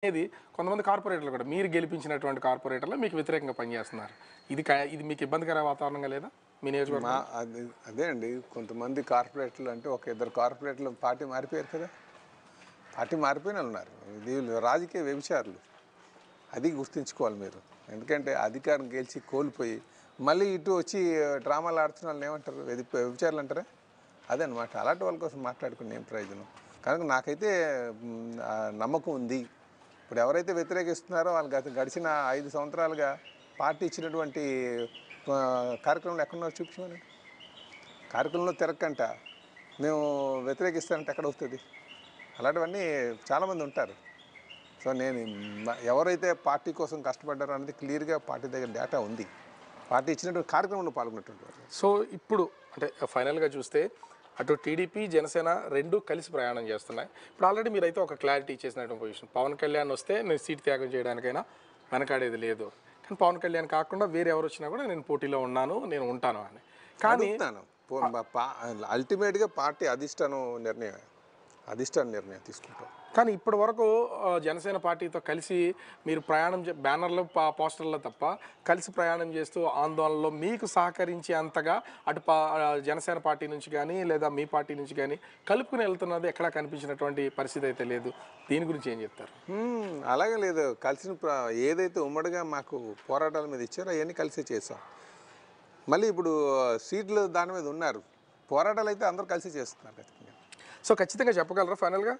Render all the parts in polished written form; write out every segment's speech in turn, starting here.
అనేది కొంతమంది కార్పొరేటర్లు కూడా మీరు గెలిపించినటువంటి కార్పొరేటర్లు మీకు వ్యతిరేకంగా పనిచేస్తున్నారు. ఇది మీకు ఇబ్బందికర వాతావరణంగా లేదా మీ నియోజకవర్గం? అదే అండి, కొంతమంది కార్పొరేటర్లు అంటే ఒక ఇద్దరు కార్పొరేటర్లు పార్టీ మారిపోయారు కదా, పార్టీ మారిపోయిన ఉన్నారు. వీళ్ళు రాజకీయ వ్యభిచారులు, అది గుర్తుంచుకోవాలి మీరు. ఎందుకంటే అధికారం గెలిచి కోల్పోయి మళ్ళీ ఇటు వచ్చి డ్రామాలు ఆడుతున్న వాళ్ళని ఏమంటారు? వ్యభిచారులు అంటారా? అదనమాట. అలాంటి వాళ్ళ కోసం మాట్లాడుకుని ఏం ప్రయోజనం? కనుక నాకైతే నమ్మకం ఉంది. ఇప్పుడు ఎవరైతే వ్యతిరేకిస్తున్నారో వాళ్ళు గడిచిన 5 సంవత్సరాలుగా పార్టీ ఇచ్చినటువంటి కార్యక్రమంలో ఎక్కడున్నారో చూపించమని. కార్యక్రమంలో తిరగకంట మేము వ్యతిరేకిస్తానంటే ఎక్కడ అవుతుంది? అలాంటివన్నీ చాలామంది ఉంటారు. సో నేను ఎవరైతే పార్టీ కోసం కష్టపడ్డారో అనేది క్లియర్గా పార్టీ దగ్గర డేటా ఉంది. పార్టీ ఇచ్చినటువంటి కార్యక్రమంలో పాల్గొన్నటువంటి వారు. సో ఇప్పుడు అంటే ఫైనల్గా చూస్తే అటు టీడీపీ జనసేన రెండు కలిసి ప్రయాణం చేస్తున్నాయి. ఇప్పుడు ఆల్రెడీ మీరైతే ఒక క్లారిటీ ఇచ్చేసినటువంటి పొజిషన్, పవన్ కళ్యాణ్ వస్తే నేను సీట్ త్యాగం చేయడానికైనా వెనకాడేది లేదు, కానీ పవన్ కళ్యాణ్ కాకుండా వేరే ఎవరు వచ్చినా కూడా నేను పోటీలో నేను ఉంటాను అని. కానీ అల్టిమేట్గా పార్టీ అధిష్టాన నిర్ణయం తీసుకుంటాం. కానీ ఇప్పటి వరకు జనసేన పార్టీతో కలిసి మీరు ప్రయాణం బ్యానర్లు పోస్టర్లో తప్ప కలిసి ప్రయాణం చేస్తూ ఆందోళనలో మీకు సహకరించే అంతగా అటు జనసేన పార్టీ నుంచి కానీ లేదా మీ పార్టీ నుంచి కానీ కలుపుకుని వెళ్తున్నది ఎక్కడా కనిపించినటువంటి పరిస్థితి అయితే లేదు. దీని గురించి ఏం చెప్తారు? అలాగే లేదు. కలిసిన ఏదైతే ఉమ్మడిగా మాకు పోరాటాల మీద ఇచ్చారో అవన్నీ కలిసే చేసాం. మళ్ళీ ఇప్పుడు సీట్లు దాని మీద ఉన్నారు. పోరాటాలు అయితే అందరూ కలిసి చేస్తున్నారు కదా. సో ఖచ్చితంగా చెప్పగలరా ఫైనల్గా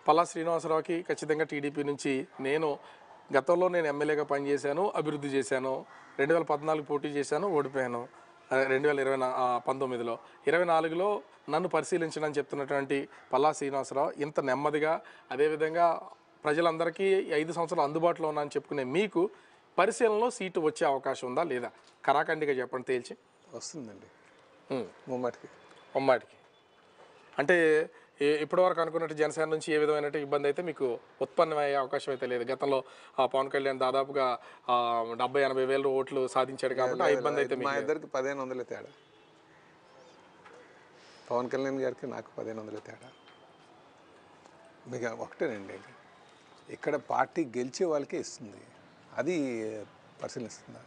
పల్లా శ్రీనివాసరావుకి ఖచ్చితంగా టీడీపీ నుంచి నేను గతంలో ఎమ్మెల్యేగా పనిచేశాను, అభివృద్ధి చేశాను, 2014 పోటీ చేశాను, ఓడిపోయాను, 2019లో 24లో నన్ను పరిశీలించడని చెప్తున్నటువంటి పల్లా శ్రీనివాసరావు ఇంత నెమ్మదిగా అదేవిధంగా ప్రజలందరికీ 5 సంవత్సరాలు అందుబాటులో ఉన్నానని చెప్పుకునే మీకు పరిశీలనలో సీటు వచ్చే అవకాశం ఉందా లేదా? కరాఖండిగా చెప్పండి, తేల్చి. వస్తుందండి ముమ్మాటికి. అంటే ఇప్పటివరకు అనుకున్నట్టు జనసేన నుంచి ఏ విధమైన ఇబ్బంది అయితే మీకు ఉత్పన్నమయ్యే అవకాశం అయితే లేదు. గతంలో పవన్ కళ్యాణ్ దాదాపుగా 70-80 వేల ఓట్లు సాధించాడు కాబట్టి ఆ ఇబ్బంది అయితే మా ఇద్దరికి 1500 తేడా. పవన్ కళ్యాణ్ గారికి నాకు 1500 తేడా. మీకు ఒకటేనండి, ఇక్కడ పార్టీ గెలిచే వాళ్ళకే ఇస్తుంది, అది పరిశీలిస్తుంది.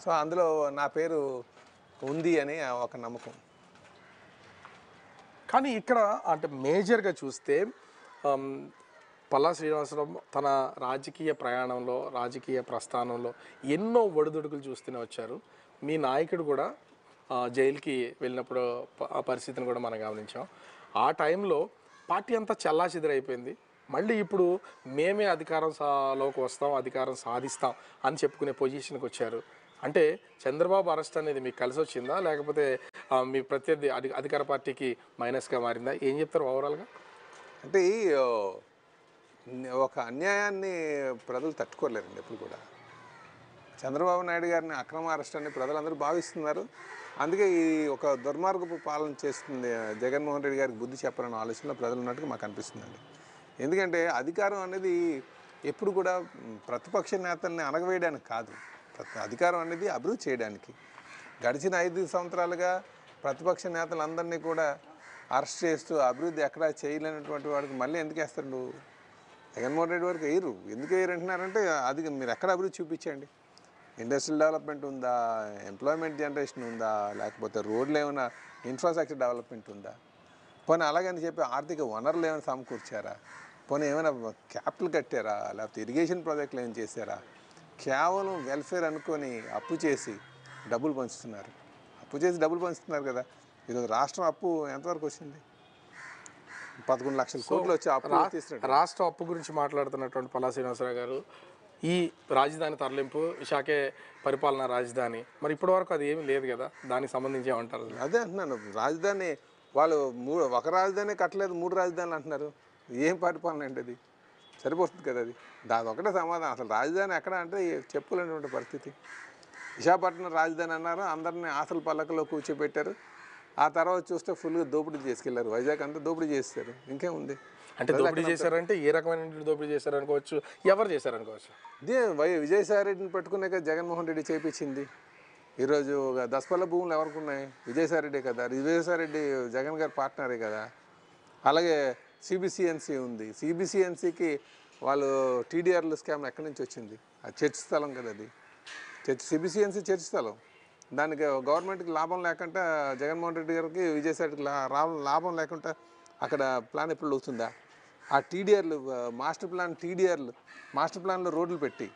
సో అందులో నా పేరు ఉంది అని ఒక నమ్మకం. కానీ ఇక్కడ అంటే మేజర్గా చూస్తే పల్లా శ్రీనివాసరావు తన రాజకీయ ప్రయాణంలో రాజకీయ ప్రస్థానంలో ఎన్నో ఒడిదుడుకులు చూస్తూనే వచ్చారు. మీ నాయకుడు కూడా జైలుకి వెళ్ళినప్పుడు ఆ పరిస్థితిని కూడా మనం గమనించాం. ఆ టైంలో పార్టీ అంతా చెల్లాచెదురైపోయింది. మళ్ళీ ఇప్పుడు మేమే అధికారంలోకి వస్తాం, అధికారం సాధిస్తాం అని చెప్పుకునే పొజిషన్కి వచ్చారు. అంటే చంద్రబాబు అరెస్ట్ అనేది మీకు కలిసి వచ్చిందా, లేకపోతే మీ ప్రత్యర్థి అధికార పార్టీకి మైనస్గా మారిందా? ఏం చెప్తారు ఓవరాల్గా? అంటే ఒక అన్యాయాన్ని ప్రజలు తట్టుకోలేరండి ఎప్పుడు కూడా. చంద్రబాబు నాయుడు గారిని అక్రమ అరెస్ట్ అని ప్రజలందరూ భావిస్తున్నారు. అందుకే ఈ ఒక దుర్మార్గపు పాలన చేస్తుంది జగన్మోహన్ రెడ్డి గారికి బుద్ధి చెప్పాలన్న ఆలోచనలో ప్రజలు ఉన్నట్టుగా మాకు అనిపిస్తుందండి. ఎందుకంటే అధికారం అనేది ఎప్పుడు కూడా ప్రతిపక్ష నేతల్ని అణగవేయడానికి కాదు, అధికారం అనేది అభివృద్ధి చేయడానికి. గడిచిన 5 సంవత్సరాలుగా ప్రతిపక్ష నేతలందరినీ కూడా అరెస్ట్ చేస్తూ అభివృద్ధి ఎక్కడా చేయలేనటువంటి వాడికి మళ్ళీ ఎందుకు వేస్తాడు? జగన్మోహన్ రెడ్డి వారికి వేయరు. ఎందుకు వేయరు అంటున్నారంటే అది మీరు ఎక్కడ అభివృద్ధి చూపించండి. ఇండస్ట్రియల్ డెవలప్మెంట్ ఉందా, ఎంప్లాయ్మెంట్ జనరేషన్ ఉందా, లేకపోతే రోడ్లు ఏమైనా ఇన్ఫ్రాస్ట్రక్చర్ డెవలప్మెంట్ ఉందా? పోనీ అలాగని చెప్పి ఆర్థిక వనరులు ఏమైనా సమకూర్చారా? పోనీ ఏమైనా క్యాపిటల్ కట్టారా? లేకపోతే ఇరిగేషన్ ప్రాజెక్టులు ఏమైనా చేశారా? కేవలం వెల్ఫేర్ అనుకొని అప్పు చేసి డబ్బులు పంచుతున్నారు. కదా. ఈరోజు రాష్ట్రం అప్పు ఎంతవరకు వచ్చింది? 11 లక్షల కోట్లు వచ్చి అప్పు తీస్తున్నారు. రాష్ట్ర అప్పు గురించి మాట్లాడుతున్నటువంటి పల్లా శ్రీనివాసరావు గారు, ఈ రాజధాని తరలింపు, విశాఖే పరిపాలనా రాజధాని, మరి ఇప్పటి వరకు అది ఏమీ లేదు కదా, దానికి సంబంధించి ఏమంటారు? అదే అంటున్నాను, రాజధాని వాళ్ళు ఒక రాజధాని కట్టలేదు, 3 రాజధానులు అంటున్నారు. ఏం పరిపాలన అండి అది? సరిపోతుంది కదా అది? దాని ఒకటే సమాధానం. అసలు రాజధాని ఎక్కడ అంటే చెప్పులేనటువంటి పరిస్థితి. విశాఖపట్నం రాజధాని అన్నారు, అందరినీ ఆశల పల్లకలో కూర్చోబెట్టారు. ఆ తర్వాత చూస్తే ఫుల్గా దోపిడీ చేసుకెళ్లారు. వైజాగ్ అంతా దోపిడీ చేస్తారు. ఇంకేముంది అంటే దోపిడీ చేశారంటే ఏ రకమైన దోపిడీ చేశారనుకోవచ్చు, ఎవరు చేశారనుకోవచ్చు? ఇదే విజయసాయిరెడ్డిని పట్టుకున్నాక జగన్మోహన్ రెడ్డి చేపించింది. ఈరోజు దసపల్ల భూములు ఎవరికి ఉన్నాయి? విజయసాయిరెడ్డి కదా. విజయసాయిరెడ్డి జగన్ గారి పార్ట్నరే కదా. అలాగే సిబిసిఎన్సి ఉంది. సిబిసిఎన్సికి వాళ్ళు టీడీఆర్లు స్కామ్ ఎక్కడి నుంచి వచ్చింది? అది చర్చ్ స్థలం కదా, అది చర్చ్, సిబిసిఎన్సి చర్చ్ స్థలం. దానికి గవర్నమెంట్కి లాభం లేకుండా, జగన్మోహన్ రెడ్డి గారికి విజయసాయికి లాభం లేకుండా అక్కడ ప్లాన్ ఎప్పుడు అవుతుందా? ఆ టీడీఆర్లు మాస్టర్ ప్లాన్లో రోడ్లు పెట్టి,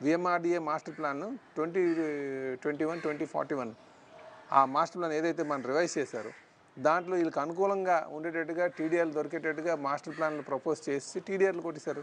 విఎంఆర్డిఏ మాస్టర్ ప్లాన్ 2021-2041 ఆ మాస్టర్ ప్లాన్ ఏదైతే మనం రివైజ్ చేశారో దాంట్లో వీళ్ళకి అనుకూలంగా ఉండేటట్టుగా టీడీఆర్లు దొరికేటట్టుగా మాస్టర్ ప్లాన్లు ప్రపోజ్ చేసి టీడీఆర్లు కొట్టేశారు.